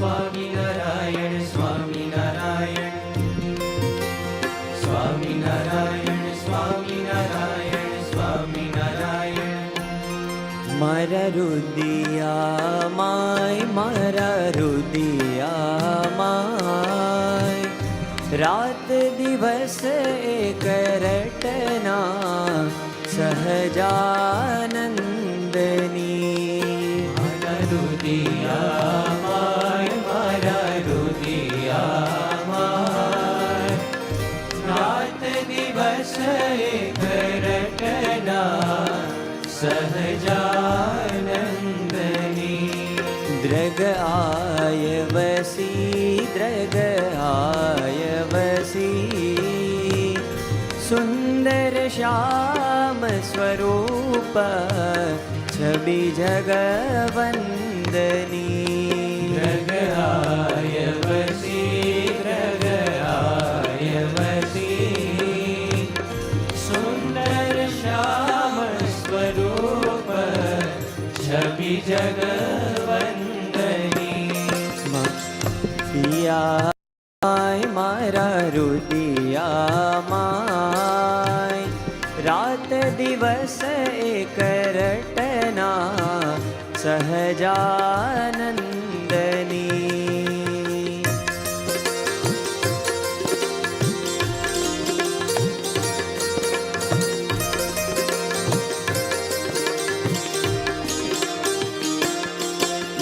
સ્વામિનારાયણ સ્વામિનારાયણ સ્વામિનારાયણ સ્વામિનારાયણ સ્વામિનારાયણ. મારા રુદિયા માય, મારા રુદિયા માય, રાત દિવસ એક રટના સહજાનંદની. મારા રુદિયા માય, મારા રુદિયા માય, રાત દિવસ એક રટના સહજાનંદની. દ્રગ આય વસી, દ્રગ આય વસી, સુંદર શ્યામ સ્વરૂપ છબી જગવંદની. દ્રગ આય વસી, દ્રગ આય વસી, સુંદર શ્યામ સ્વરૂપ છબી જગવંદની. પિયા મારા રુદિયા માય, રાત દિવસ એક રટના સહજાનંદની.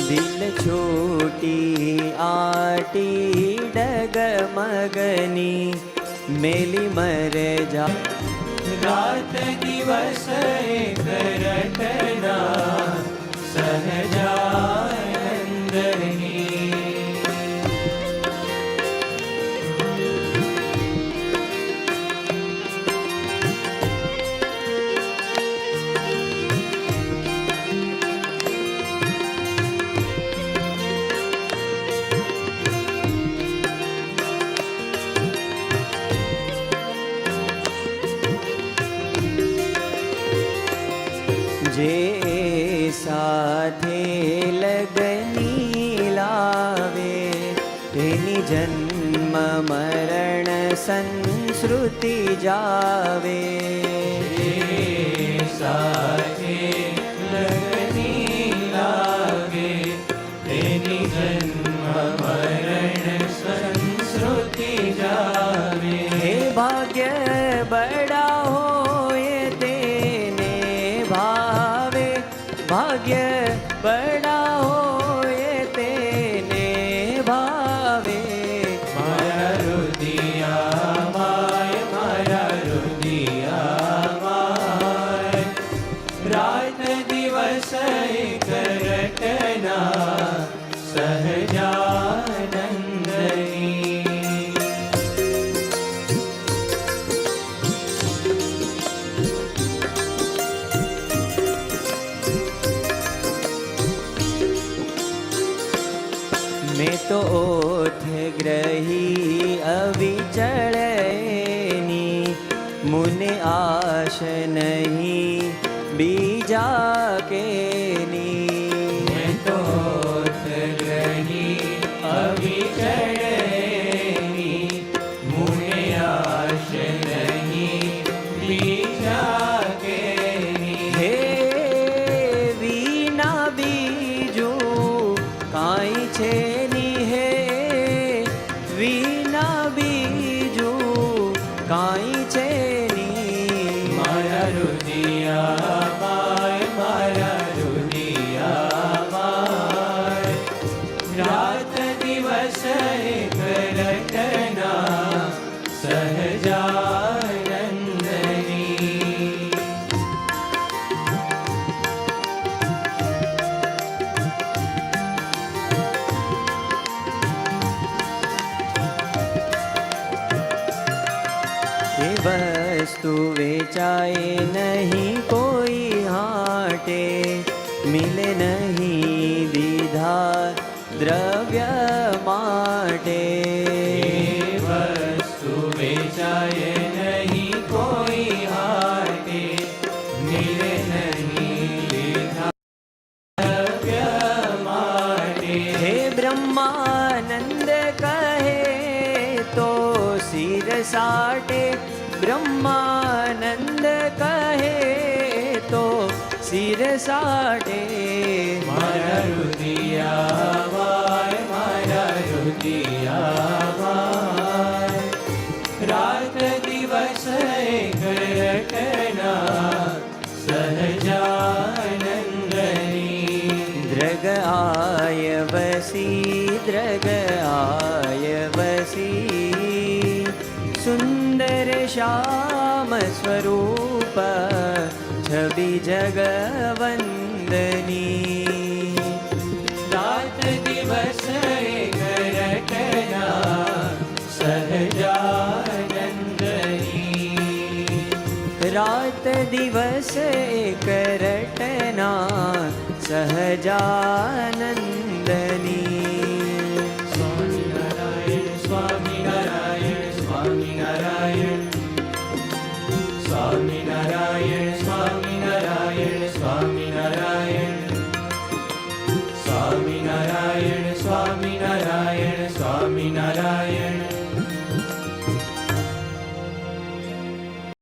દિલ છોટી આટી ડગમગની, મેલી મરે જા રાત દિવસ એક રટના સહજાનંદની. જે સાથે લગની લાવે, તેની જન્મ મરણ સંસ્કૃતિ જાવે. જે સાથે લગની લાગે, તેની જન્મ મરણ સંસ્કૃતિ જાવે. હે ભાગ્ય બડા હોય તેને ભાવે, ભાગ્ય બડા હોય તેને ભાવે. મારા રુદિયા માય, મારા રુદિયા માય, રાત દિવસ એક રટના સહજાનંદની. મેં તો ઓથ ગ્રહી અવિચળની, મુને આશ નહીં બીજા કેની. મેં તો ઓથ ગ્રહી અવિચળની, મુને આશ નહીં બીજા કેની. હે વિના બીજું કાંઈ છે કાંઈ છે ની. મારા રુદિયા માય, મારા રુદિયા માય, રાત દિવસ એક રટના સહજાનંદની. વસ્તુ વેચાય નહીં કોઈ હાટે, મિલે નહીં દીધા દ્રવ્ય માટે. વસ્તુ વેચાય નહીં કોઈ હાટે, મિલે નહીં દીધા દ્રવ્ય માટે. હે બ્રહ્મ બ્રહ્માનંદ કહે તો શિર સાટે, બ્રહ્માનંદ કહે તો શિર સાટે. મારા રુદિયા વાય, મારા રુદિયા વાય, રાત દિવસ એક રટના સહજાનંદની. દ્રગ આય વસી, દ્રગ આય વસી, સુંદર શ્યામ સ્વરૂપ છબી જગવંદની. રાત દિવસ એક રટના સહજાનંદની. રાત દિવસ એક રટના સહજાનંદની. સ્વામિનારાયણ સ્વામિનારાયણ સ્વામિનારાયણ, સ્વામિનારાયણ સ્વામિનારાયણ સ્વામિનારાયણ, સ્વામિનારાયણ સ્વામિનારાયણ સ્વામિનારાયણ.